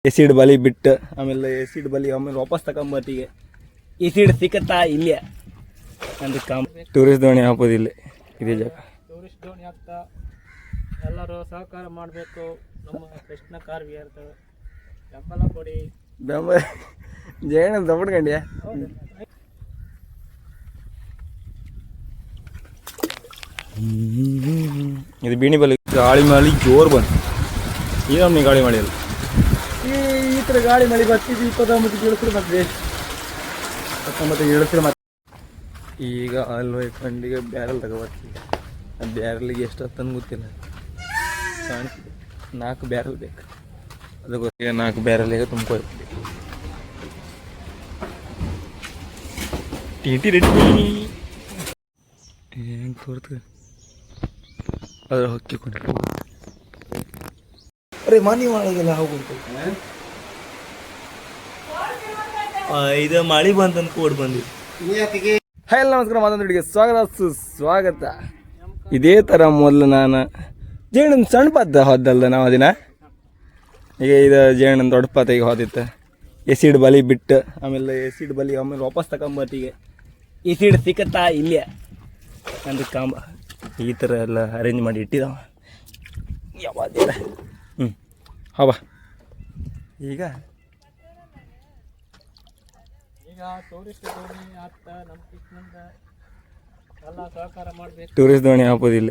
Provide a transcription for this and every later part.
Acid ಬಲಿ ಬಿಟ್ಟು ಆಮೇಲೆ ಎಸಿಡ್ ಬಲಿ ಆಮೇಲೆ ವಾಪಸ್ ತಗೊಂಬತ್ತೀಗೆ ಎಸಿಡ್ ಸಿಕ್ಕತ್ತಾ ಇಲ್ಲೇ ಅಂದ್ರೆ ಟೂರಿಸ್ಟ್ ದೋಣಿ ಹಾಕೋದಿಲ್ಲ ಇದೇ ಜಾಗ. ಟೂರಿಸ್ಟ್ ದೋಣಿ ಹಾಕ್ತಾ ಎಲ್ಲರೂ ಸಹಕಾರ ಮಾಡಬೇಕು. ನಮ್ಮ ಕೃಷ್ಣ ಕಾರ್ವಿಯರ್ದು ಬೆಂಬಲ ಕೊಡಿ. ಬೆಂಬಲ ಜಯಣ್ಣ ತಗೊಂಡ್ಯಾ ಇದು ಬೀಣಿ ಬಲಿ ಗಾಳಿ ಮಳಿ ಜೋರು ಬಂತು. ಈ ನಮ್ಗೆ ಗಾಳಿ ಮಳಿ ಅಲ್ಲ, ಈ ಥರ ಗಾಳಿ ಮಳಿ ಬರ್ತಿದ್ದು 29 ಇಳಿಸ್ರು ಮತ್ತೆ 19 ಇಳಿಸ್ರು ಮತ್ತೆ. ಈಗ ಅಲ್ಲಿ ಕಂಡಿಗೆ ಬ್ಯಾರಲ್ ತಗೋಬರ್ತೀವಿ. ಆ ಬ್ಯಾರಲಿಗೆ ಎಷ್ಟು ಹತ್ತಂದು ಗೊತ್ತಿಲ್ಲ, ಕಾಣಿಸ್ತಿದೆ 4 ಬ್ಯಾರಲ್ ಬೇಕು. ಅದಕ್ಕೋಸ್ಕರ 4 ಬ್ಯಾರಲಿಗೆ ತುಂಬ್ಕೊಳ್ತೀವಿ. ಟಿ ರೆಡಿ ಹೆಂಗೆ ತೋರ್ತದೆ ಅದ್ರ ಹೊಕ್ಕಿಕೊಂಡು ಅರೆ ಮನೆ ಒಳಗೆಲ್ಲ ಹೋಗ್ಬಿಡ್ತು. ಇದು ಮಳೆ ಬಂತಂದು ಕೋಡ್ ಬಂದಿದೆ. ಹಾಯ್ ಎಲ್ಲ ನಮಸ್ಕಾರ, ಮಾತಾಡಿಗೆ ಸ್ವಾಗತ. ಇದೇ ಥರ ಮೊದಲು ನಾನು ಜೇಣನ್ ಸಣ್ಣ ಪಾದ ಹೋದಲ್ದ ನಾವು ದಿನ. ಈಗ ಇದು ಜೇಣನ್ ದೊಡ್ಡ ಪಾತ ಈಗ ಹೋದಿತ್ತು. ಎಸಿಡ್ ಬಲಿ ಬಿಟ್ಟು ಆಮೇಲೆ ಎಸಿಡ್ ಬಲಿ ಆಮೇಲೆ ವಾಪಸ್ ತಗೊಂಬತ್ತೀಗೆ ಎಸಿಡ್ ಸಿಕ್ಕತ್ತಾ ಇಲ್ಲೇ ಅಂದ್ರೆ ಕಾಂಬ ಈ ಥರ ಎಲ್ಲ ಅರೇಂಜ್ ಮಾಡಿ ಇಟ್ಟಿದ್ದಾವ ಯಾವಾಗ. ಹೌಬಾ ಈಗ ಟೂರಿಸ್ಟ್ ದೋಣಿ ಹಾಕ್ತಾ ನಮ್ಮ ಕೃಷ್ಣಂದ ಎಲ್ಲ ಸಹಕಾರ ಮಾಡಬೇಕು. ಟೂರಿಸ್ಟ್ ದೋಣಿ ಹಾಕೋದಿಲ್ಲ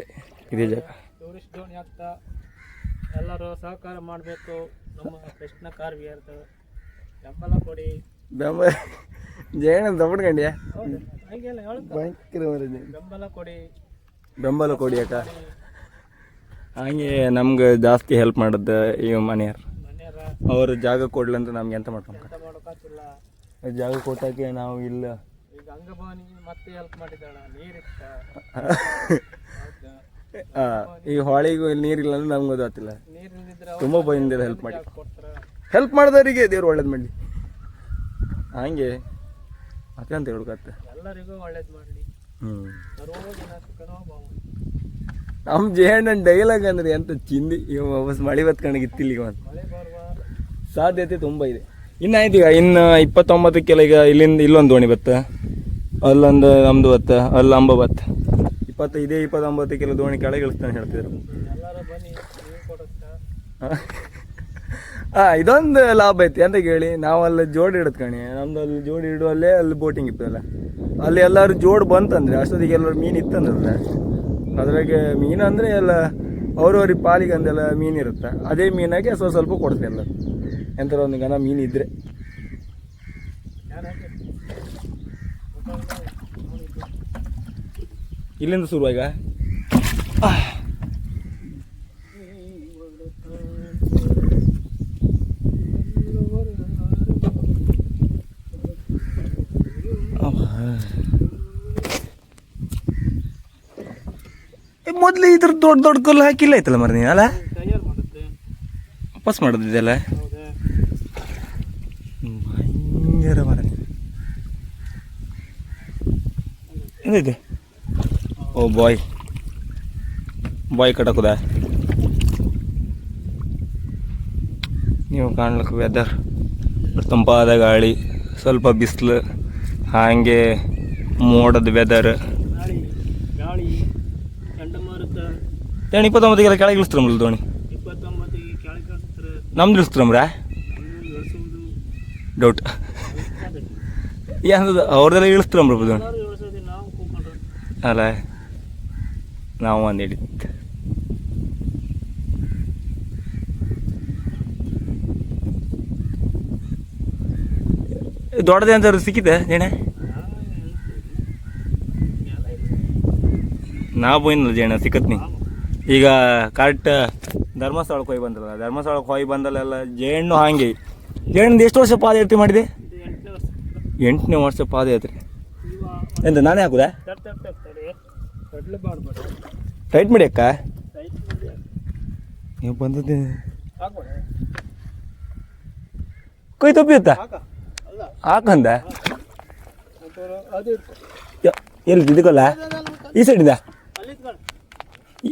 ಇದೇ ಜಾಗ. ಟೂರಿಸ್ಟ್ ದೋಣಿ ಹಾಕ್ತಾ ಎಲ್ಲರೂ ಸಹಕಾರ ಮಾಡಬೇಕು. ನಮ್ಮ ಕೃಷ್ಣ ಕಾರ್ವಿಯರ್ದು ಬೆಂಬಲ ಕೊಡಿ. ಬೆಂಬಲ ಜಯಣ್ಣ ತಗೊಂಡ್ಯಾ ಭಯಂಕರ ಬೆಂಬಲ ಕೊಡಿ. ಬೆಂಬಲ ಕೊಡಿ ಅಕ್ಕ. ಹಂಗೆ ನಮ್ಗೆ ಜಾಸ್ತಿ ಹೆಲ್ಪ್ ಮಾಡಿದ್ದ ಈ ಮನೆಯವ್ರು. ಅವ್ರು ಜಾಗ ಕೊಡ್ಲಂತ ನಮ್ಗೆ ಎಂತ ಮಾಡ್ಕೊಂಡ್ತಿಲ್ಲ. ಜಾಗ ಕೊಟ್ಟಾಕೆ ನಾವು ಇಲ್ಲ. ಈಗ ಅಂಗಭವಾನಿ ಮತ್ತೆ ಹೆಲ್ಪ್ ಮಾಡಿದ್ದಾಳ, ನೀರಿತ್ತ ಈ ಹೊಳಿಗೂ ನೀರಿಲ್ಲ ಅಂದ್ರೆ ನಮ್ಗೆ ಗೊತ್ತಾಗ್ತಿಲ್ಲ. ನೀರಿಲ್ದಿದ್ರೆ ತುಂಬ ಬಂದಿದೆ ಹೆಲ್ಪ್ ಮಾಡಿ. ಹೆಲ್ಪ್ ಮಾಡಿದವರಿಗೆ ದೇವ್ರು ಒಳ್ಳೇದು ಮಾಡಲಿ. ಹಂಗೆ ಮತ್ತೆ ಅಂತ ಹೇಳ್ಕತ್ತೆ ಎಲ್ಲರಿಗೂ ಒಳ್ಳೇದು ಮಾಡಲಿ. ನಮ್ಮ ಜಯಣ್ಣನ ಡೈಲಾಗ್ ಅಂದ್ರೆ ಎಂತ ಚಿಂದಿ. ಇವ ವಾಪಸ್ ಮಳೆ ಬತ್ಕೊಂಡಿಗಿತ್ತಿಲ್ಲ. ಈಗ ಒಂದು ಸಾಧ್ಯತೆ ತುಂಬ ಇದೆ. ಇನ್ನಾಯ್ತು ಈಗ ಇನ್ನು 29ಕ್ಕೆಲ್ಲ ಈಗ ಇಲ್ಲಿಂದ ಇಲ್ಲೊಂದು ದೋಣಿ ಬತ್ತ, ಅಲ್ಲೊಂದು ನಮ್ಮದು ಬತ್ತ, ಅಲ್ಲಿ ಅಂಬ ಬತ್ತ. 29ಕ್ಕೆಲ್ಲ ದೋಣಿ ಕೆಳಗೆ ಇಳಿಸ್ತಾನೆ ಹೇಳ್ತಿದ್ರು. ಇದೊಂದು ಲಾಭ ಐತಿ ಅಂತ ಕೇಳಿ ನಾವು ಅಲ್ಲಿ ಜೋಡಿ ಇಡತ್ಕಣಿ. ನಮ್ದು ಅಲ್ಲಿ ಜೋಡಿ ಇಡುವಲ್ಲೇ ಅಲ್ಲಿ ಬೋಟಿಂಗ್ ಇತ್ತಲ್ಲ, ಅಲ್ಲಿ ಎಲ್ಲರೂ ಜೋಡು ಬಂತಂದ್ರೆ ಅಷ್ಟೊತ್ತಿಗೆ ಎಲ್ಲರೂ ಮೀನು ಇತ್ತಂದ್ರೆ ಅದ್ರಾಗೆ ಮೀನು ಅಂದರೆ ಎಲ್ಲ ಅವ್ರವ್ರಿಗೆ ಪಾಲಿಗೆ ಅಂದೆಲ್ಲ ಮೀನು ಇರುತ್ತೆ. ಅದೇ ಮೀನಾಗೆ ಸ್ವಲ್ಪ ಕೊಡ್ತೀವಿ ಎಲ್ಲ. ಎಂಥರ ಒಂದು ಗನ ಮೀನು ಇದ್ದರೆ ಇಲ್ಲಿಂದ ಶುರು. ಈಗ ಮೊದಲು ಇದ್ರ ದೊಡ್ಡ ದೊಡ್ಡ ಕಲ್ಲು ಹಾಕಿಲ್ಲ ಐತಲ್ಲ ಮರ ನೀನು ಅಲ್ಲ ವಾಪಸ್ ಮಾಡೋದಿದೆಲ್ಲ ಭಯಂಕರ ಮರ ಏನಿದೆ. ಓ ಬಾಯ್ ಕಟ್ಟಕುದ ನೀವು ಕಾಣ್ಲಿಕ್ಕೆ ವೆದರ್ ತಂಪಾದ ಗಾಳಿ, ಸ್ವಲ್ಪ ಬಿಸಿಲು, ಹಾಗೆ ಮೋಡದ ವೆದರ್. 29ಕ್ಕೆಲ್ಲ ಕೆಳಗೆ ಇಳಿಸ್ತಾರಲ್ಲ ದೋಣಿ. 29 ಕೆಳಗೆ ನಮ್ದು ಇಳಿಸ್ತಾರಮ್ರ ಡೌಟ್. ಏನದು ಅವ್ರದೆಲ್ಲ ಇಳಿಸ್ತಾರಮ್ರ ದೋಣಿ ಅಲ್ಲ. ನಾವು ಒಂದು ಹಿಡಿತು ದೊಡ್ಡದೇ ಅಂತ ಸಿಕ್ಕಿದೆ ಜೇಣೆ. ನಾ ಬೋಯ್ನಲ್ಲ ಜೇಣ ಸಿಕ್ಕತ್ ನೀ. ಈಗ ಕರೆಕ್ಟ್ ಧರ್ಮಸ್ಥಳಕ್ಕೆ ಹೋಗಿ ಬಂದಲ್ಲ, ಧರ್ಮಸ್ಥಳಕ್ಕೆ ಹೋಗಿ ಬಂದಲ್ಲೆಲ್ಲ ಜೇಣ್ಣು ಹಾಗೆ. ಜೇಣ್ಣದು ಎಷ್ಟು ವರ್ಷ ಪಾದಯಾತ್ರೆ ಮಾಡಿದೆ? 8ನೇ ವರ್ಷ ಪಾದಯಾತ್ರೆ. ಎಂತ ನಾನೇ ಹಾಕುದಾ? ಟೈಟ್ ಮಾಡಿ ಅಕ್ಕ. ನೀವು ಬಂದದ್ದೇ ಕೊಯ್ ತಪ್ಪಿಯುತ್ತಾ ಹಾಕಂದ ಎಲ್ಲಿ ಇದಕ್ಕಲ್ಲ ಈ ಸೈಡಿಂದ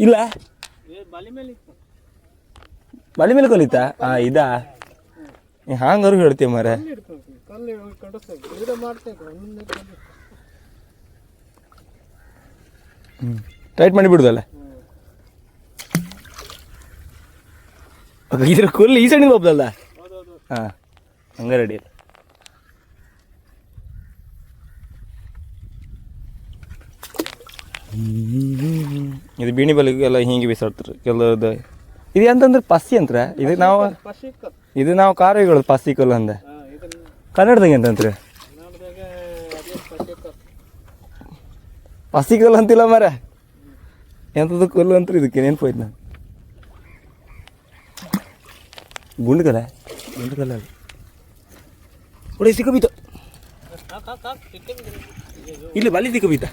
ಇಲ್ಲ ಬಲಿ ಮೇಲೆ ಕಲಿತಾ ಇದಾ ಹಂಗಾರು ಹೇಳ್ತೀವಿ ಮರ. ಕಲ್ಲು ಕಡಿಸ್ತೇವೆ ವಿಡಿಯೋ ಮಾಡ್ತೇವೆ ಒಂದೊಂದೇ ಕಲ್ಲು. ಟೈಟ್ ಮಾಡಿ ಬಿಡುದಲ್ಲ ಇದ್ರ ಕುಲ್ ಈ ಸೈಡಿಗೆ ಹೋಗ್ದಲ್ಲ. ಹಾಂ ಹಂಗ ರೆಡಿ. ಇದು ಬೀಣಿ ಬಲಿಗೆಲ್ಲ ಹಿಂಗೆ ಬಿಸಾಡ್ತಾರೆ ಕೆಲವ್ದು. ಇದು ಎಂತಂದ್ರೆ ಪಸ್ಸಿ ಅಂತಾರೆ. ಇದು ನಾವು ಕಾರಗಳು ಪಸ್ಸಿ ಕಲ್ಲು ಅಂದ. ಕನ್ನಡದಾಗ ಎಂತಂದ್ರೆ ಪಸ್ಸಿ ಕಲ್ಲು ಅಂತಿಲ್ಲ ಮರ, ಎಂಥದ್ದು ಕಲ್ಲು ಅಂತಾರೆ. ಇದಕ್ಕೆ ನೆನ್ಪೋಯ್ತು ನಾನು. ಗುಂಡ್ಕಲ್ಲ ಅಲ್ಲಿ ಒಳ್ಳೆ ಸಿಕ್ಕಬೀತ ಇಲ್ಲಿ ಬಲಿ ಸಿಕ್ಕಬೀತ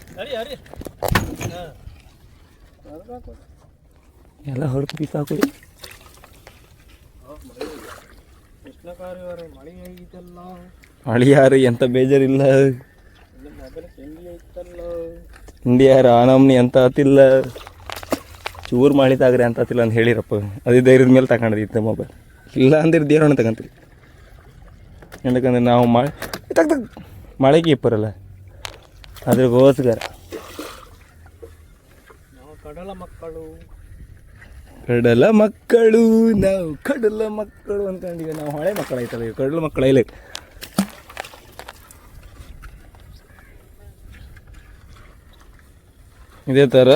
ಎಲ್ಲ ಹೊರತು ಪೀಸ್ ಹಾಕೋದು. ಮಳಿಯಾರು ಎಂತ ಬೇಜಾರಿಲ್ಲ. ಇಂಡಿಯಾರ ಆನಮ್ನಿ ಅಂತ ಆತಿಲ್ಲ, ಚೂರು ಮಾಡಿತಾಗ್ರಿ ಅಂತ ಆತಿಲ್ಲ ಅಂತ ಹೇಳಿರಪ್ಪ. ಅದೇ ಧೈರ್ಯದ ಮೇಲೆ ತಗೊಂಡಿದ್ದಿತ್ತು ಮೊಬೈಲ್. ಇಲ್ಲ ಅಂದ್ರೆ ದೇವ್ರನ್ನ ತಗೊಂತೀವಿ. ಯಾಕಂದ್ರೆ ನಾವು ಮಳೆಗೆ ಇಪ್ಪರಲ್ಲ ಅದ್ರಗೋಸ್ಕರ. ಕಡಲ ಮಕ್ಕಳು ನಾವು ಕಡಲ ಮಕ್ಕಳು ಅಂದ್ಕೊಂಡಿವಿ. ನಾವು ಹಳೆ ಮಕ್ಕಳು ಆಯ್ತಲ್ಲ, ಕಡಲ ಮಕ್ಕಳ ಇಲ್ಲ. ಇದೇ ಥರ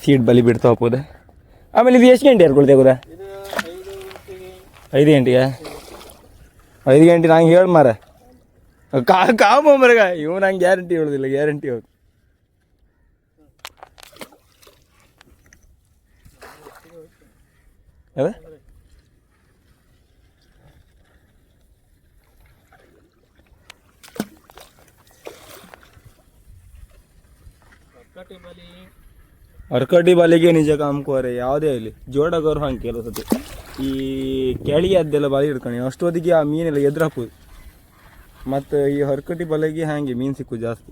ಸೀಟ್ ಬಲಿ ಬಿಡ್ತಾ ಹೋಗ್ಬೋದ. ಆಮೇಲೆ ಇದು ಎಷ್ಟು ಗಂಟೆ ಹರ್ಕೊಳ್ತೇಗೋದ? 5 ಗಂಟೆಗೆ 5 ಗಂಟೆ ನಂಗೆ ಹೇಳಿ ಮಾರ ಕಾಮ ಮರಗ ಇವ್ ನಂಗೆ ಗ್ಯಾರಂಟಿ ಹೇಳೋದಿಲ್ಲ. ಗ್ಯಾರಂಟಿ ಹೌದು. ಅದ ಅರ್ಕಟಿ ಬಾಲಿಗೆ ನಿಜ ಕಾಮ್ಕೋರೆ ಯಾವುದೇ ಆಗಲಿ ಜೋಡಗೋರು ಹಂಗೆ ಕೆಲವು ಸತಿ ಈ ಕೆಳಿಗೆ ಅದೆಲ್ಲ ಬಾಲಿ ಹಿಡ್ಕೊಂಡು ಅಷ್ಟೊತ್ತಿಗೆ ಆ ಮೀನೆಲ್ಲ ಎದುರು ಹಾಕೋದು. ಮತ್ತು ಈ ಹರ್ಕಟಿ ಬಲೆಗೆ ಹಾಗೆ ಮೀನು ಸಿಕ್ಕು ಜಾಸ್ತಿ.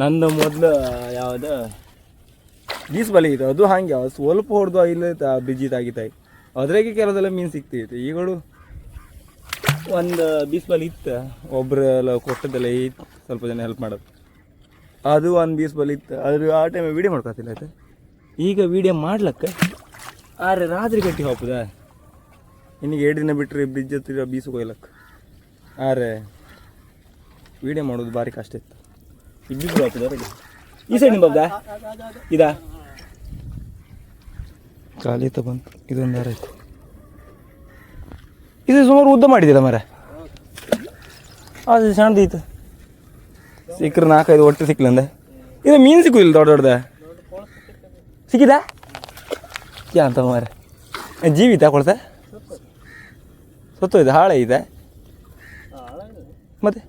ನಂದು ಮೊದಲು ಯಾವ್ದು ಬೀಸ್ ಬಲೆ ಇತ್ತು, ಅದು ಹಾಗೆ ಸ್ವಲ್ಪ ಹೊಡೆದು ಇಲ್ಲ ಬಿಜಿ ತಾಗಿತಾಯಿ ಅದ್ರಾಗೆ ಕೆಲವೆಲ್ಲ ಮೀನು ಸಿಗ್ತಿತ್ತು. ಈಗಳು ಒಂದು ಬೀಸ್ ಬಲೆ ಇತ್ತು, ಒಬ್ಬರೆಲ್ಲ ಕೊಟ್ಟದ್ದೆಲ್ಲ ಇತ್ತು, ಸ್ವಲ್ಪ ಜನ ಹೆಲ್ಪ್ ಮಾಡೋದು. ಅದು ಒಂದು ಬೀಸ್ ಬಲೆ ಇತ್ತು, ಅದ್ರ ಆ ಟೈಮ್ ವೀಡಿಯೋ ಮಾಡ್ಕೊತಿಲ್ಲ ಆಯ್ತು. ಈಗ ವೀಡಿಯೋ ಮಾಡ್ಲಕ್ಕ ಆರೆ ರಾತ್ರಿ ಗಟ್ಟಿ ಹೋಗ್ಬೋದ. ಇನ್ನೀಗ 2 ದಿನ ಬಿಟ್ಟರೆ ಬ್ರಿಡ್ಜ್ ಹತ್ತಿರ ಬೀಸು ಕೊಯ್ಲಕ್ಕೆ. ಆರೆ ವೀಡಿಯೋ ಮಾಡೋದು ಭಾರಿ ಕಷ್ಟ ಇತ್ತು. ಇಬ್ಬಿಬ್ರು ಹೋಗ್ತದೆ ರೆಡಿ. ಈ ಸೈಡ್ ನಿಮ್ಮ ಬಾಬ್ದಾ ಇದಾ ಖಾಲಿ ತ ಬಂತು. ಇದೊಂದು ಯಾರ ಆಯ್ತು. ಇದು ಸುಮಾರು ಉದ್ದ ಮಾಡಿದಿಲ್ಲ ಮರ. ಅದು ಸಣ್ಣದಿತ್ತು, ಸಿಕ್ಕರೆ 4-5 ಒಟ್ಟು ಸಿಕ್ಲಂದ. ಇದು ಮೀನು ಸಿಕ್ಕುದಿಲ್ಲ ದೊಡ್ಡ ದೊಡ್ಡದ ಸಿಕ್ಕಿದ ಯಾ ಅಂತ ಮಾರ. ಜೀವಿತ ಕೊಳ್ತ ಸತ್ತೋಯ್ತು, ಹಾಳಾಗಿದೆ ಮತ್ತೆ.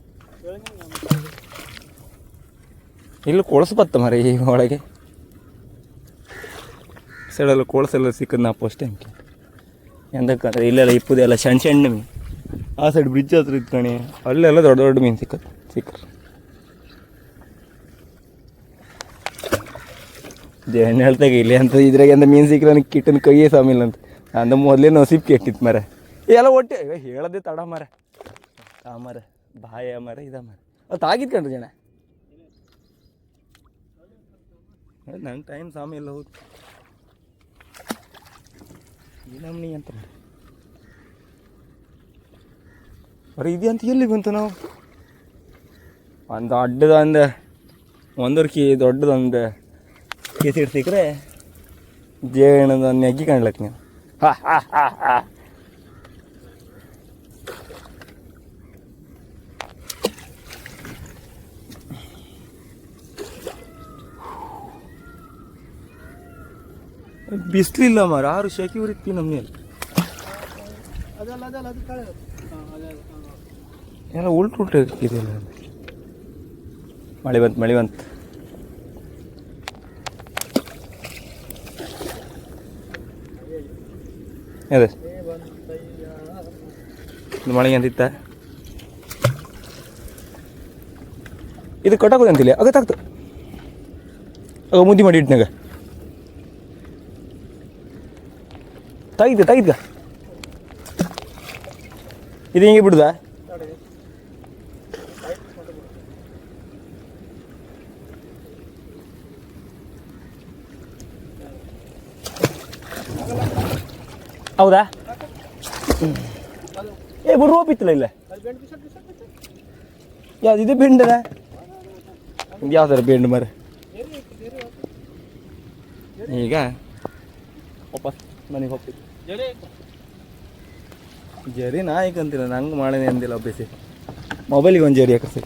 ಇಲ್ಲಿ ಕೊಳಸು ಬತ್ತ ಮರ ಈ ಒಳಗೆ ಸೈಡೆಲ್ಲ ಕೊಳಸೆಲ್ಲ ಸಿಕ್ಕದು ನಾ ಫಸ್ಟ್ ಟೈಮ್. ಎಂದಕ್ಕಂದ್ರೆ ಇಲ್ಲೆಲ್ಲ ಇಪ್ಪುದೆಲ್ಲ ಸಣ್ಣ ಮೀನು. ಆ ಸೈಡ್ ಬ್ರಿಡ್ಜ್ ಹತ್ರ ಇತ್ಕಣಿ, ಅಲ್ಲೆಲ್ಲ ದೊಡ್ಡ ದೊಡ್ಡ ಮೀನು ಸಿಕ್ಕರು. ಜನ ಹೇಳ್ತಾಗ ಇಲ್ಲಿ ಅಂತ ಇದ್ರಾಗ ಅಂತ ಮೀನು ಸಿಕ್ಕರೆ ನನಗೆ ಕಿಟ್ಟನ ಕೈಯೇ ಸಾಮಿಲ್ಲ ಅಂತ. ಅಂದ ಮೊದಲೇ ನಸೀಬ್ ಕೆಟ್ಟಿತ್ತು ಮರ. ಎಲ್ಲ ಒಟ್ಟೆ ಹೇಳದೆ ತಡ ಮರ. ಆ ಮರ ಬಾಯ ಮರ ಇದ ಮರ ಅದು ತಾಗಿತ್ತು ಕಣ್ರಿ ಜನ. ನಂಗೆ ಟೈಮ್ ಸಾಮಿ ಎಲ್ಲ ಹೋದ್ ಈ ನಮ್ನಿ ಅಂತ ಮರ. ಬರೀ ಇದೆ ಅಂತ ಎಲ್ಲಿ ಬಂತು ನಾವು. ಒಂದು ದೊಡ್ಡದೊಂದು 1 ದೊಡ್ಡದೊಂದು ಕೇಸಿಡ್ ಸಿಕ್ಕರೆ ಜೇಣದ ನೆಗ್ಗಿ ಕಾಣ್ಲಕ್ಕೆ ನೀವು. ಬಿಸಿಲಿಲ್ಲ ಮರ, 6 ಶೆಕೆ ಉರಿತ್ತಿ ನಮ್ಮನೆಯಲ್ಲಿ. ಎಲ್ಲ ಉಲ್ಟು ಇದೆಲ್ಲ. ಮಳೆ ಬಂತು. ಅದೇ ಮಳೆಗೆ ಅಂತಿತ್ತ. ಇದು ಕಟ್ಟಾಕೋದು ಅಂತಿಲ್ಲ, ಆಗತ್ತಾಗ್ತು. ಆಗ ಮುದ್ದಿ ಮಾಡಿ ಇಟ್ನಾಗ ತೆಗಿದ್ಗ ಇದು ಹಿಂಗೆ ಬಿಡುದಾ? ಹೌದಾ? ಏ ಬಿಡು ಹೋಗಿತ್ತಿಲ್ಲ ಇಲ್ಲ ಯಾವ್ದು ಇದು ಬೆಂಡದ ಯಾವ ಥರ ಬೆಂಡು ಮರ ಈಗ ವಾಪಸ್ ಮನೆಗೆ ಹೋಗ್ತಿದ್ದೆ ಜರಿ ನಾಯಕಂತಿಲ್ಲ ನಂಗೆ ಮಾಡೇನೆ ಅಂದಿಲ್ಲ ಅಭ್ಯಾಸ ಮೊಬೈಲಿಗೆ ಒಂದು ಜರಿ ಹಾಕಿ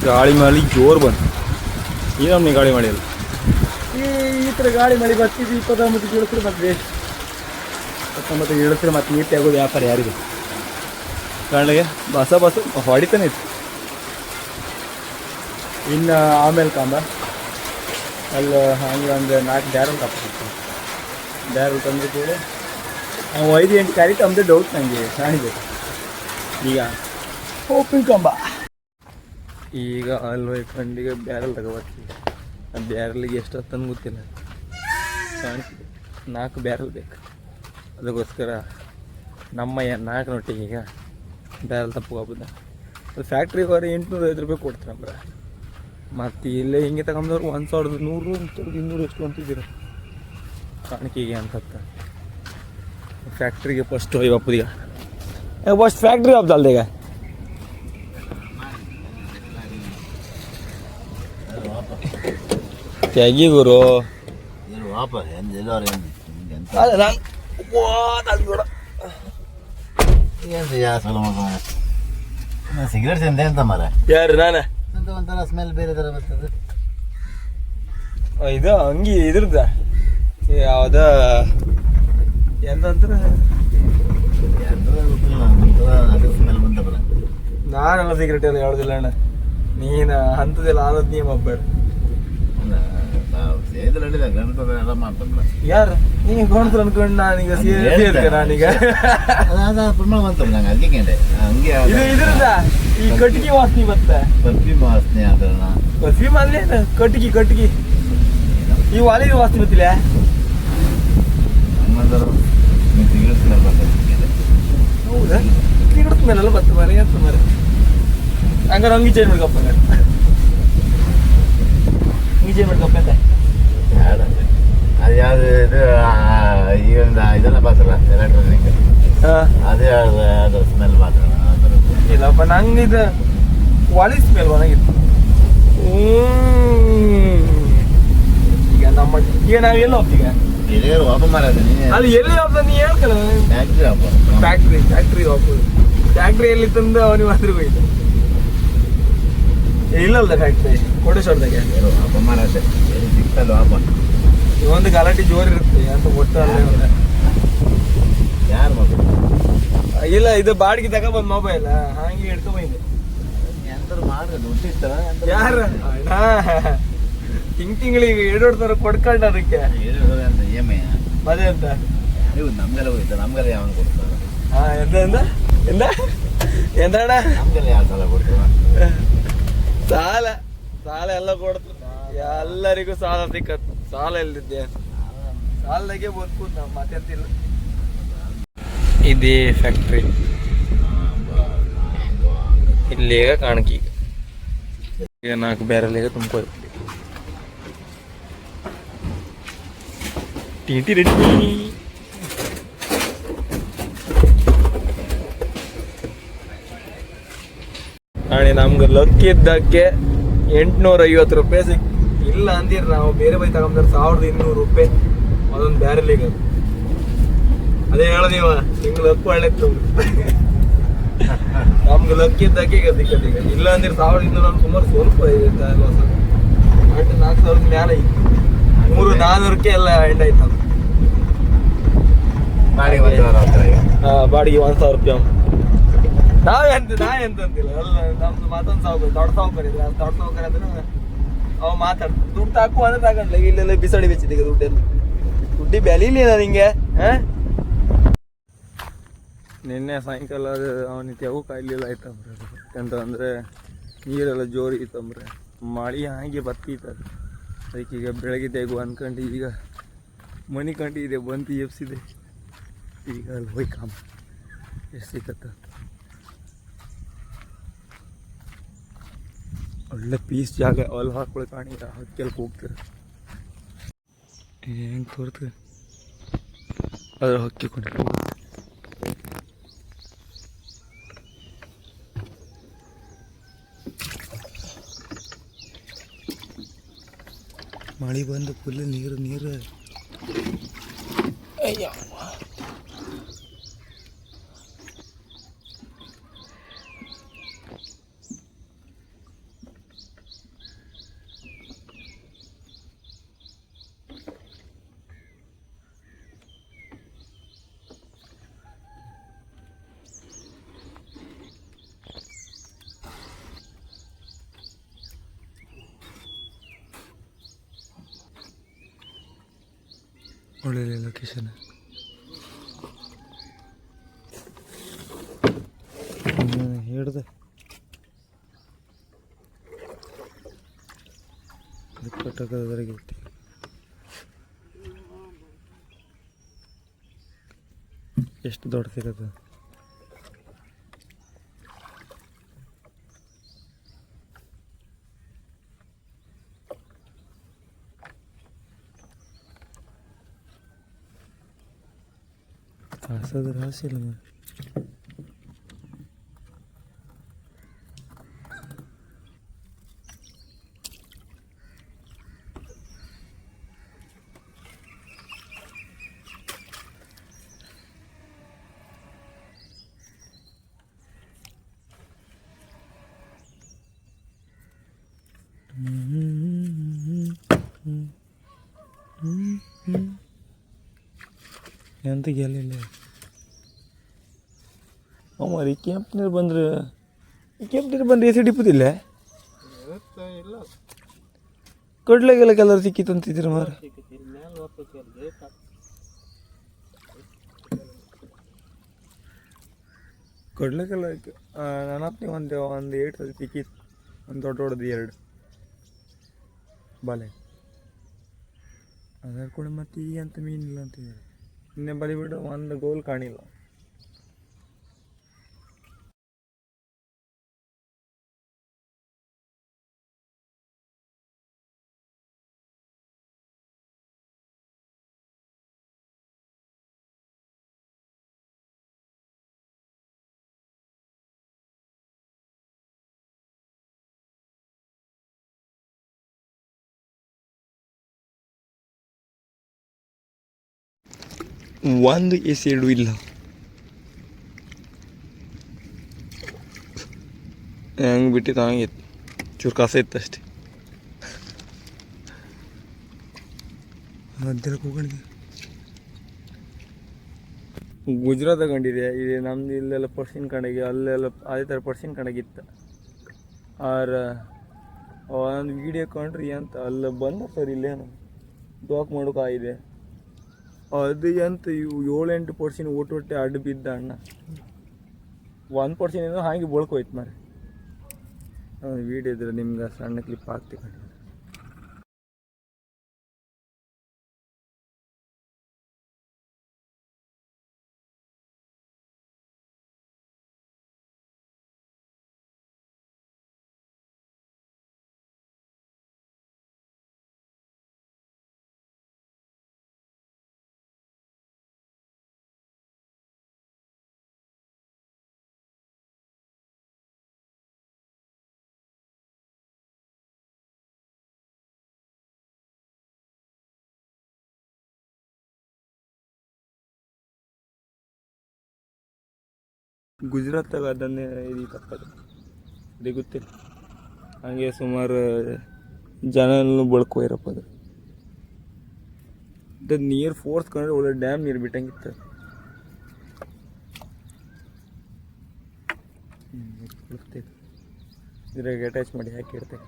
ಗಾಳಿ ಮಳೆ ಜೋರು ಬಂತು ಈ ನಮ್ಮನೆ ಗಾಳಿ ಮಳೆ ಅಲ್ಲ ಈ ಥರ ಗಾಳಿ ಮಳೆ ಬರ್ತಿದ್ದು 29 ಇಳಿಸ್ರೆ ಮತ್ತೆ ವೇಸ್ಟ್ 19 ಇಳಿಸ್ರೆ ಮತ್ತೆ ನೀಟ್ ಆಗೋದು ವ್ಯಾಪಾರ ಯಾರಿಗೆ ಕಣ್ಣಿಗೆ ಬಸ ಹೊಡಿತಾನೆ ಇತ್ತು ಇನ್ನು ಆಮೇಲೆ ಕಾಂಬ ಅಲ್ಲಿ ಹಂಗೆ ಒಂದು 4 ಬ್ಯಾರಲ್ ತಪ್ಪಿತ್ತು ಬ್ಯಾರಲ್ ತಂದು ಕೂಡ ನಾವು 5-8 ಕ್ಯಾರಿ ತಮ್ಮದೇ ಡೌಟ್ ನನಗೆ ಕಾಣಿಬೇಕು ಈಗ ಹೋಪಿಂಗ್ ಕಂಬ ಈಗ ಅಲ್ಲಿ ಕಂಡಿಗೆ ಬ್ಯಾರಲ್ ತಗೋಬರ್ತೀವಿ ಆ ಬ್ಯಾರಲಿಗೆ ಎಷ್ಟು ಹೊತ್ತಂದು ಗೊತ್ತಿಲ್ಲ ಕಾಣಿಸ್ತಿದೆ 4 ಬ್ಯಾರಲ್ ಬೇಕು ಅದಕ್ಕೋಸ್ಕರ ನಮ್ಮ 4 ನೊಟ್ಟಿಗೆ ಈಗ ಬ್ಯಾರಲ್ ತಪ್ಪೋಗ್ಬೋದ ಅದು ಫ್ಯಾಕ್ಟ್ರಿಗೆ ಹೋದ್ರೆ 850 ರೂಪಾಯಿ ಕೊಡ್ತಾರಂಬ್ರ ಮತ್ತು ಇಲ್ಲೇ ಹಿಂಗೆ ತಗೊಂಡವ್ರು 1100 1200 ಎಷ್ಟು ಅಂತಿದ್ದೀರ ಕಾಣಿಕೆಗೆ ಅಂತ ಫ್ಯಾಕ್ಟ್ರಿಗೆ ಫಸ್ಟ್ ಹೋಯ್ವಪ್ಪದೀಗ ಫಸ್ಟ್ ಫ್ಯಾಕ್ಟ್ರಿ ಹೋಗ್ದಲ್ದ ಈಗ ತೆಗಿ ಗುರು ಸಿಗರೇಟ್ ತಿಂದೆ ಅಂತ ಮರ ಯಾರು ನಾನ ಅಂತ ಒಂಥರ ಸ್ಮೆಲ್ ಬೇರೆ ಥರ ಬರ್ತದೆ ಇದು ಅಂಗಿ ಇದ್ರದ ಯಾವ್ದ ಎಂತಂದ್ರೆ ಅದು ಸ್ಮೆಲ್ ಬಂತಲ್ಲ ನಾನೆಲ್ಲ ಸಿಗರೇಟ್ ಎಲ್ಲ ಹೇಳೋದಿಲ್ಲ ಅಣ್ಣ ನೀನು ಅಂಥದ್ದೆಲ್ಲ ಆದದ್ದು ನೀವು ಒಬ್ಬರು ಎಲ್ಲ ಮಾಡ್ತಾರಲ್ಲ ಯಾರು ನೀನು ಗೋಣ್ತು ಅನ್ಕೊಂಡು ನಾನೀಗ ಸೇರ್ತೆ ನಾನೀಗ ಪ್ರಮಾಣ ಬಂತಲ್ಲ ನಂಗೆ ಅದಕ್ಕೆ ಹಂಗೆ ಇದು ಇದ್ರದ ಈ ಕಟ್ಟಿಗೆ ವಾಸನೆ ಬತ್ತ ಪರ್ಫ್ಯೂಮ್ ವಾಸನೆ ಅದನ್ನ ಪರ್ಫ್ಯೂಮ್ ಅಲ್ಲೇ ಕಟ್ಟಿಗೆ ಈ ವಾಲಿಗೆ ವಾಸನೆ ಗೊತ್ತಿಲ್ಲ ಸಿಗರೇಟ್ ಸ್ಮೆಲ್ ಬರ್ತದೆ ಹೌದಾ ಸಿಗರೇಟ್ ಸ್ಮೆಲ್ ಎಲ್ಲ ಬತ್ತ ಮರ ಎಂತ ಮರ ಹಂಗಾರೆ ಅಂಗಿ ಚೇಂಜ್ ಮಾಡ್ಕಪ್ಪ ಅಂಗಿ ಚೇಂಜ್ ಮಾಡ್ಕಪ್ಪ ಅಂತ ಅದು ಯಾವ್ದು ಇದು ಈಗ ಒಂದು ಇದೆಲ್ಲ ಬರ್ತಲ್ಲ ಎಲೆಕ್ಟ್ರಾನಿಕ್ ಅದೇ ಅದ್ರ ಸ್ಮೆಲ್ ಮಾತ್ರ ಇಲ್ಲಪ್ಪ ನಂಗೆ ಇದು ವಾಲಿ ಸ್ಮೆಲ್ ಒಣಗಿತ್ತು ಈಗ ನಮ್ಮ ಈಗ ನಾವು ಎಲ್ಲಿ ಹೋಗ್ತೀಗ ಎಲ್ಲಿಗಾರು ಓಪನ್ ಮಾಡೋದು ಅಲ್ಲಿ ಎಲ್ಲಿ ಹೋಗ್ತ ನೀ ಹೇಳ್ಕಲ್ಲ ಫ್ಯಾಕ್ಟ್ರಿ ಓಪನ್ ಫ್ಯಾಕ್ಟ್ರಿ ಹೋಗ್ಬೋದು ಫ್ಯಾಕ್ಟ್ರಿ ಎಲ್ಲಿ ತಂದು ಅವನಿಗೆ ಮಾತ್ರ ಹೋಯ್ತು ಇಲ್ಲಲ್ಲ ಫ್ಯಾಕ್ಟ್ರಿ ಕೋಟೇಶ್ವರದಾಗೆ ಓಪನ್ ಮಾಡೋದು ಸಿಕ್ತಲ್ಲ ಓಪನ್ ಒಂದು ಗಲಾಟೆ ಜೋರು ಇರುತ್ತೆ ಅಂತ ಒಟ್ಟು ಅಲ್ಲೇ ಯಾರು ಮಗು ಇಲ್ಲ ಇದು ಬಾಡಿಗೆ ತಗೊಬಂದ್ ಮೊಬೈಲ್ ಹಂಗೆ ಹಿಡ್ಕೊಂಬಂದೆ ಎಂತಾರು ಮಾಡ್ರಿ ದುಡ್ಡು ಇರ್ತಾರ ಯಾರ ತಿಂಗಳಿಗೆ 2,000 ಕೊಡ್ಕೊಂಡು ಅದಕ್ಕೆ ಅಂತ EMI ಅದೇ ಅಂತ ನೀವು ನಮ್ಗೆಲ್ಲ ಹೋಯ್ತು ನಮ್ಗೆಲ್ಲ ಯಾವನ್ ಕೊಡ್ತಾರ ಹಾ ಎಂದ ಎಂದಣ್ಣ ನಮ್ಗೆಲ್ಲ ಯಾವ ಸಾಲ ಕೊಡ್ತಾರ ಸಾಲ ಎಲ್ಲ ಕೊಡ್ತು ಎಲ್ಲರಿಗೂ ಸಾಲ ಸಿಕ್ಕತ್ತು ಸಾಲ ಎಲ್ಲಿದ್ದೆ ಸಾಲದಾಗೆ ಬದುಕುದು ನಾವು ಮಾತಾಡ್ತಿಲ್ಲ ಇದೇ ಫ್ಯಾಕ್ಟ್ರಿ ಇಲ್ಲೀಗ ಕಾಣಕಿ ಈಗ 4 ಬ್ಯಾರಲ್ಲಿಗೆ ತುಂಬ್ಕೋ ಟಿ ರೆಡಿ ನಾಳೆ ನಮ್ಗೆ ಲಕ್ ಇದ್ದಕ್ಕೆ 850 ರೂಪಾಯಿ ಸಿಕ್ ಇಲ್ಲ ಅಂದಿರ ನಾವು ಬೇರೆ ಬೈ ತಗೊಂಡ್ರೆ 1,200 ರೂಪಾಯಿ ಅದೊಂದು ಬ್ಯಾರಲಿಗೆ ಅದೇ ಹೇಳದೀವ ನಿಮ್ಗೆ ಲಕ್ ಒಳ್ಳೆತ್ತು ನಮ್ಗೆ ಲಕ್ ಇದ್ದಕ್ಕೆ ಈಗ ಸಿಕ್ಕದೀಗ ಇಲ್ಲ ಅಂದಿರ 1,200 ನಾನು ಸುಮಾರು ಸ್ವಲ್ಪ ಇದೆ ಲಾಸ್ 4,000 ಮ್ಯಾಲೆ ಐತಿ 300-400ಕ್ಕೆ ಎಲ್ಲ ಎಂಡ್ ಆಯ್ತು ಬಾಡಿಗೆ 1,000 ರೂಪಾಯಿ ನಾ ಎಂತ ಅಂತಿಲ್ಲ ಎಲ್ಲ ನಮ್ದು ಮತ್ತೊಂದು ದೊಡ್ಡ ಸಾವುಕಾರ ಇದ್ರೆ ದೊಡ್ಡ ಸಾವುಕಾರ ಅಂದ್ರೆ ಅವ ಮಾತಾಡ್ತಾರೆ ದುಡ್ಡು ಹಾಕು ಅಂದ್ರೆ ತಗೊಂಡ್ಲ ಇಲ್ಲೆಲ್ಲ ಬಿಸಾಡಿ ಬೆಚ್ಚಿದ್ದೀಗ ದುಡ್ಡೆಲ್ಲ ದುಡ್ಡಿ ಬೆಲೆ ಇಲ್ಲ ನಿಂಗೆ ನಿನ್ನೆ ಸಾಯಂಕಾಲ ಅವನಿಗೆ ಯಾವೂ ಕಾಯಿಲಿಲ್ಲ ಆಯ್ತಂಬ್ರೆ ಎಂತಂದರೆ ನೀರೆಲ್ಲ ಜೋರು ಇತ್ತಂಬ್ರೆ ಮಳೆ ಹಾಗೆ ಬರ್ತಿತ್ತು ಅದಕ್ಕೆ ಈಗ ಬೆಳಗ್ಗೆ ತೆಗು ಅಂದ್ಕೊಂಡು ಈಗ ಮನೆ ಕಂಡಿದೆ ಬಂದು ಎಬ್ಸಿದೆ ಈಗ ಅಲ್ಲಿ ಹೋಗಿ ಕಾಮ ಎಷ್ಟು ಸಿಕ್ಕತ್ತ ಒಳ್ಳೆ ಪೀಸ್ ಜಾಗ ಅಲ್ಲಿ ಹಾಕೊಳ್ಳಿ ಕಾಣಿ ಹಕ್ಕೆಲ್ಕ ಹೋಗ್ತೀರ ಹೆಂಗೆ ತೋರ್ತದೆ ಅದ್ರ ಹಕ್ಕಿ ಕೊಂಡು ಮಳೆ ಬಂದು ಫುಲ್ ನೀರು ಅಯ್ಯ ಒಳ್ಳೆ ಲೊಕೇಶನ್ ಹಿಡ್ದೆ ಕಟ್ಟಕದ್ರಾಗೆ ಐತಿ ಎಷ್ಟು ದೊಡ್ಡ ಸಿಗತ್ತೆ ಹಾಸೋದ್ರ ಹಾಸಿಲ್ಲ ಮ ಎಂತ ಗೆಲ್ಲಿಲ್ಲ ಅಮ್ಮ ಕೆಂಪು ನೀರು ಬಂದ್ರೆ ಕೆಂಪು ನೀರು ಬಂದ್ರೆ ಎಸಿ ಡಿಪ್ಪುದಿಲ್ಲ ಇಲ್ಲ ಕಡ್ಲೆಗೆಲ್ಲ ಕಲರ್ ಸಿಕ್ಕಿತ್ತು ಅಂತಿದ್ದೀರ ಮಾರ ಕಡ್ಲೆಗೆಲ್ಲ ನನಪ್ನಿ ಒಂದು 8 ಸಿಕ್ಕಿತ್ತು ಒಂದು ದೊಡ್ಡದು 2 ಬಲೆ ಅದ್ರ ಕೂಡ ಮತ್ತೆ ಈಗ ಅಂತ ಮೀನಿಲ್ಲ ಅಂತಿದ್ದಾರೆ ನಿನ್ನೆ ಬಲಿ ಬಿಡು ಒಂದು ಗೋಲ್ ಕಾಣಿಲ್ಲ ಒಂದು ಎಸಿಡು ಇಲ್ಲ ಹೆಂಗೆ ಬಿಟ್ಟಿತ್ತು ಹಂಗಿತ್ತು ಚೂರು ಕಸ ಇತ್ತು ಅಷ್ಟೇ ಮಧ್ಯಾಹ್ನಕ್ಕೆ ಹೋಗಣಿಗೆ ಗುಜರಾತ್ ಕಂಡಿದೆ ಇದೆ ನಮ್ದು ಇಲ್ಲೆಲ್ಲ ಪರ್ಸಿನ್ ಕಡೆಗೆ ಅಲ್ಲೆಲ್ಲ ಅದೇ ಥರ ಪರ್ಸಿನ್ ಕಡೆಗಿತ್ತು ಆರ ಒಂದು ವೀಡಿಯೋ ಕಂಡ್ರಿ ಅಂತ ಅಲ್ಲ ಬಂದ ಸರ್ ಇಲ್ಲೇನು ಬ್ಲಾಕ್ ಮಾಡೋಕ್ಕಾಗಿದೆ ಅದು ಎಂತ ಇವು 7-8% ಒಟ್ಟೊಟ್ಟೆ ಅಡ್ಡು ಬಿದ್ದ ಅಣ್ಣ 1% ಏನೋ ಹಾಗೆ ಬಳ್ಕೋಯ್ತು ಮಾರೆ ವೀಡಿಯೋ ಇದ್ರೆ ನಿಮ್ಗೆ ಸಣ್ಣ ಕ್ಲಿಪ್ ಹಾಕ್ತೀವಿ ಗುಜರಾತಾಗ ಅದನ್ನೇ ಇದು ತಪ್ಪದು ಇದು ಗೊತ್ತಿಲ್ಲ ಹಾಗೆ ಸುಮಾರು ಜನನೂ ಬಳ್ಕೋಯ್ರಪ್ಪ ಅದು ನೀರು ಫೋರ್ಸ್ ಕಂಡ್ರೆ ಒಳ್ಳೆ ಡ್ಯಾಮ್ ನೀರು ಬಿಟ್ಟಂಗಿತ್ತು ಇದ್ರಾಗ ಅಟ್ಯಾಚ್ ಮಾಡಿ ಹಾಕಿರ್ತೇವೆ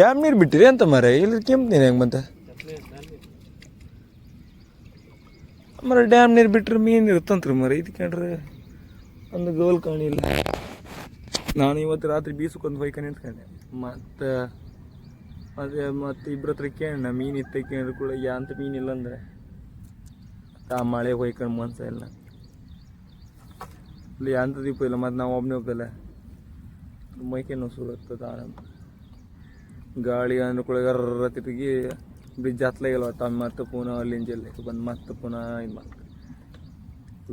ಡ್ಯಾಮ್ ನೀರು ಬಿಟ್ಟಿರಿ ಅಂತ ಮಾರೆ ಇಲ್ಲಿ ಕೆಂಪು ನೀರು ಹೆಂಗೆ ಬಂತ ಮರ ಡ್ಯಾಮ್ ನೀರು ಬಿಟ್ಟರೆ ಮೀನು ಇರುತ್ತಂತ್ರಿ ಮರ ಇದಕ್ಕೊಂಡ್ರೆ ಒಂದು ಗೋಲ್ ಕಾಣಿಲ್ಲ ನಾನು ಇವತ್ತು ರಾತ್ರಿ ಬೀಸಕ್ಕೊಂದು ಹೊಯ್ಕೊಂಡು ನಿಂತ್ಕೊಂಡೆ ಮತ್ತು ಅದೇ ಮತ್ತು ಇಬ್ಬರ ಹತ್ರ ಕೇಳೋಣ ಮೀನು ಇತ್ತ ಕೇಳಿದ್ರು ಕೂಡ ಯಾಂತ ಮೀನಿಲ್ಲ ಅಂದರೆ ಆ ಮಳೆ ಹೊಯ್ಕೊಂಡು ಮನ್ಸ ಇಲ್ಲ ಇಲ್ಲಿ ಅಂತ ದೀಪ ಇಲ್ಲ, ಮತ್ತು ನಾವು ಒಬ್ಬನೇ ಹೋಗ್ತಲ್ಲ ಮೈಕೆ ನೋವು ಶುರು ಆಗ್ತದೆ ಆರಾಮ. ಗಾಳಿ ಅನುಕೂಲ ಗರ್ರ ತಿರುಗಿ ಬ್ರಿಡ್ಜ್ ಹತ್ಲಾಗಿಲ್ಲ ಒಟ್ಟು ಮತ್ತೆ ಪುನಃ ಅಲ್ಲಿಂದ ಜಲ್ಲಿ ಬಂದು ಮತ್ತೆ ಪುನಃ ಇದು ಮತ್ತೆ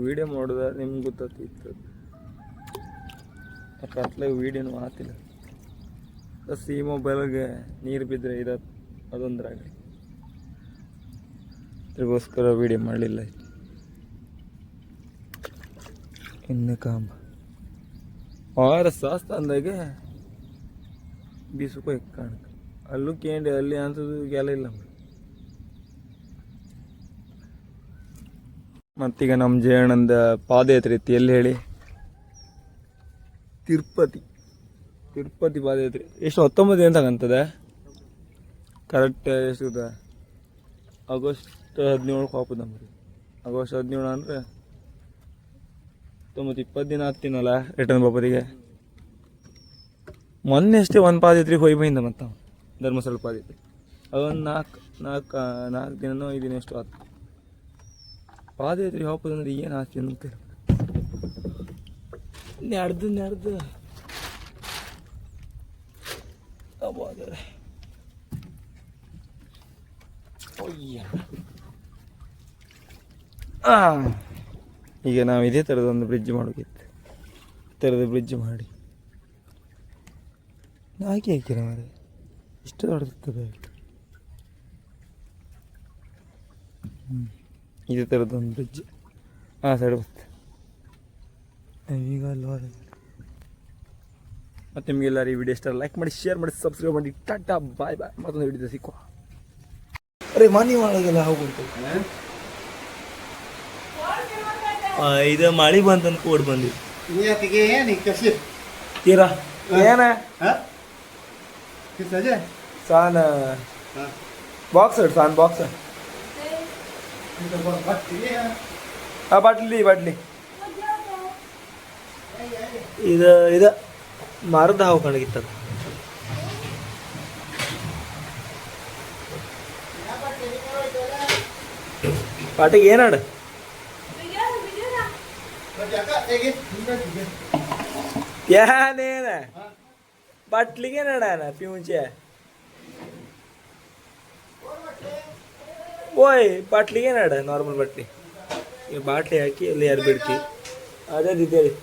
ವೀಡಿಯೋ ಮಾಡೋದ ನಿಮ್ಗೆ ಗೊತ್ತಾಗ್ತಿತ್ತು. ಯಾಕೆ ಹತ್ಲಾಗ ವೀಡಿಯೋನು ಆತಿಲ್ಲ. ಬಸ್ ಈ ಮೊಬೈಲ್ಗೆ ನೀರು ಬಿದ್ದರೆ ಇರತ್ತೆ, ಅದೊಂದ್ರಾಗಲಿ ಅದಕ್ಕೋಸ್ಕರ ವೀಡಿಯೋ ಮಾಡಲಿಲ್ಲ. ಇನ್ನು ಕಾಂಬ ಆರ ಸಾಸ್ತ ಅಂದಾಗೆ ಬೀಸಕ್ಕೂ ಕಾಣಕ್ಕೆ ಅಲ್ಲೂ ಕೇಂಡಿ ಅಲ್ಲಿ ಅಂತದ್ದು ಎಲ್ಲ ಇಲ್ಲ. ಮತ್ತೀಗ ನಮ್ಮ ಜಯಣ್ಣಂದ ಪಾದಯಾತ್ರೆ ಇತ್ತು. ಎಲ್ಲಿ ಹೇಳಿ? ತಿರುಪತಿ ಪಾದಯಾತ್ರೆ. ಎಷ್ಟು 19 ಅಂತ ಆಗಂತದೆ ಕರೆಕ್ಟ್. ಎಷ್ಟು ಆಗಸ್ಟ್ 17 ಹೋಗ್ಬೋದು ನಮ್ಗೆ. ಆಗಸ್ಟ್ 17 ಅಂದರೆ 20 ದಿನ ಹತ್ತಿನಲ್ಲ ರಿಟರ್ನ್ ಬಾಪತಿಗೆ. ಮೊನ್ನೆ ಅಷ್ಟೇ ಒಂದು ಪಾದಯಾತ್ರೆಗೆ ಹೋಗಿ ಬಂದ ಮತ್ತು ಧರ್ಮಸ್ಥಳ ಪಾದಯಾತ್ರೆ. ಅದೊಂದು ನಾಲ್ಕು ದಿನನೋ 5 ದಿನ ಎಷ್ಟು ಆಯ್ತು. ಪಾದಯಾತ್ರೆ ಹೋಗ್ಬೋದಂದ್ರೆ ಏನು ಆಸ್ತಿ ಅಂತ ನಡೆದು ಈಗ ನಾವು ಇದೇ ಥರದೊಂದು ಬ್ರಿಡ್ಜ್ ಮಾಡೋಕಿತ್ತು. ಈ ಥರದ ಬ್ರಿಡ್ಜ್ ಮಾಡಿ ಹಾಕಿರ ಮಾರೆ ಇಷ್ಟು ದೊಡ್ಡದಿರ್ತದೆ. ಇದೇ ಥರದೊಂದು ಬ್ರಿಡ್ಜ್ ಆ ಸೈಡ್ ಬರುತ್ತೆ. ಈಗ ಅಲ್ಲಿ ಮತ್ತು ನಿಮಗೆಲ್ಲರೂ ಈ ವಿಡಿಯೋ ಇಷ್ಟ ಲೈಕ್ ಮಾಡಿ, ಶೇರ್ ಮಾಡಿ, ಸಬ್ಸ್ಕ್ರೈಬ್ ಮಾಡಿ. ಟಾಟಾ ಬಾಯ್ ಬಾಯ್. ಮತ್ತೊಂದು ವಿಡಿಯೋ ಸಿಕ್ಕುವ. ಅರೆ ಮನೆ ಮಾಡೋದೆಲ್ಲ ಹೋಗುಂಟು. ಇದು ಮಳೆ ಬಂತಂದು ಕೋಡ್ ಬಂದಿ ತೀರಾ ಏನ ಸಾನ್ ಬಾಕ್ಸ್ ಸಾನ್ ಬಾಕ್ಸ್ ಬಾಟ್ಲಿ ಇದು ಮರದ ಹಾವು ಕಣಗಿತ್ತದ. ಪಾಟಿಗೆ ಏನಾಡ ಏನೇನ ಬಾಟ್ಲಿಗೆ ನಡಾನ ಪಿಂಚೆ ಓಯ್ ಬಾಟ್ಲಿಗೆ ನಡ ನಾರ್ಮಲ್ ಬಾಟ್ಲಿ. ಈ ಬಾಟ್ಲಿ ಹಾಕಿ ಅಲ್ಲಿ ಯಾರು ಬಿಡ್ತಿ ಅದೇ ದಿದ್ದೇಳಿ.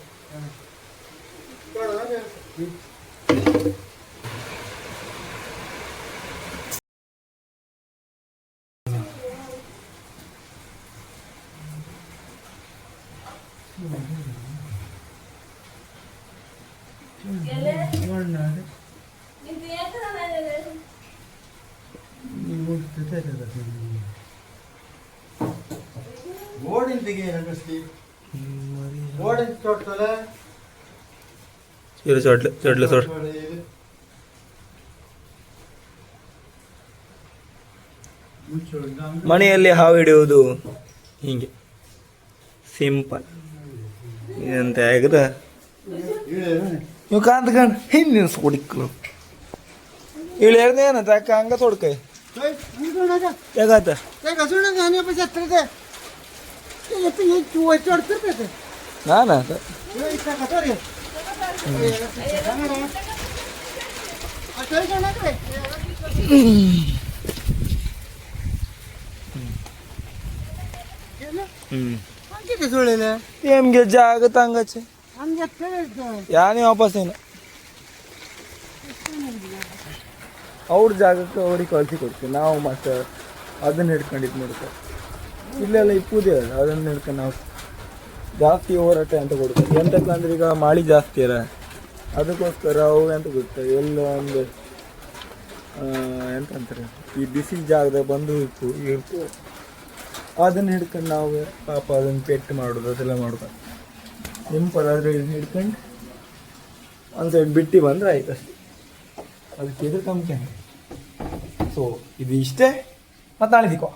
ಮನೆಯಲ್ಲಿ ಹಾವು ಹಿಡಿಯುವುದು ಹೀಗೆ ಸಿಂಪಲ್. ಇದಂತ ಆಗದ ನೀವು ಕಾಂತ್ಕಂಡು ಹಿಂದಿನ ಹೊಡಿಕ್ಲು ಇಲ್ಲಿ ಹೇಳ್ದೇನ ತಾಕ ಹಂಗ ತೊಡ್ಕೈ ಯಾಕಾತ ನಾನ ಏಮ್ಗೆ ಜಾಗ ತಂಗಚ್ಚೆ ಯಾನೇ ವಾಪಸ್ ಏನು ಅವ್ರ ಜಾಗಕ್ಕೆ ಅವ್ರಿಗೆ ಕಳಿಸಿ ಕೊಡ್ತೀವಿ ನಾವು. ಮತ್ತೆ ಅದನ್ನ ಹಿಡ್ಕೊಂಡಿದ್ದು ನೋಡ್ತಾರೆ. ಇಲ್ಲೆಲ್ಲ ಇಪ್ಪುದೇ ಅದನ್ನ ಹಿಡ್ಕೊಂಡು ನಾವು ಜಾಸ್ತಿ ಹೋರಾಟ ಅಂತ ಕೊಡ್ತಾರೆ. ಎಂತಕ್ಕಂದ್ರೆ ಈಗ ಮಳೆ ಜಾಸ್ತಿ ಅಲ್ಲ, ಅದಕ್ಕೋಸ್ಕರ ಅವು ಎಂತ ಗೊತ್ತಾರೆ ಎಲ್ಲ ಒಂದು ಎಂತಂತಾರೆ ಈ ಬಿಸಿ ಜಾಗದಾಗ ಬಂದು ಇರ್ತು ಅದನ್ನು ಹಿಡ್ಕೊಂಡು ನಾವು ಪಾಪ ಅದನ್ನು ಪೆಟ್ಟು ಮಾಡೋದು ಅದೆಲ್ಲ ಮಾಡ್ಕೊಂಡು ಸಿಂಪಲ್ ಆದರೆ ಹಿಡ್ಕೊಂಡು ಒಂದು ಸೈಡ್ ಬಿಟ್ಟು ಬಂದರೆ ಆಯ್ತು ಅಷ್ಟೇ. ಅದಕ್ಕೆ ಎದುರು ಕಮ್ಮಿ. ಸೊ ಇದು ಇಷ್ಟೇ. ಮತ್ತು ನಾಳೆ ಸಿಕ್ಕೋ.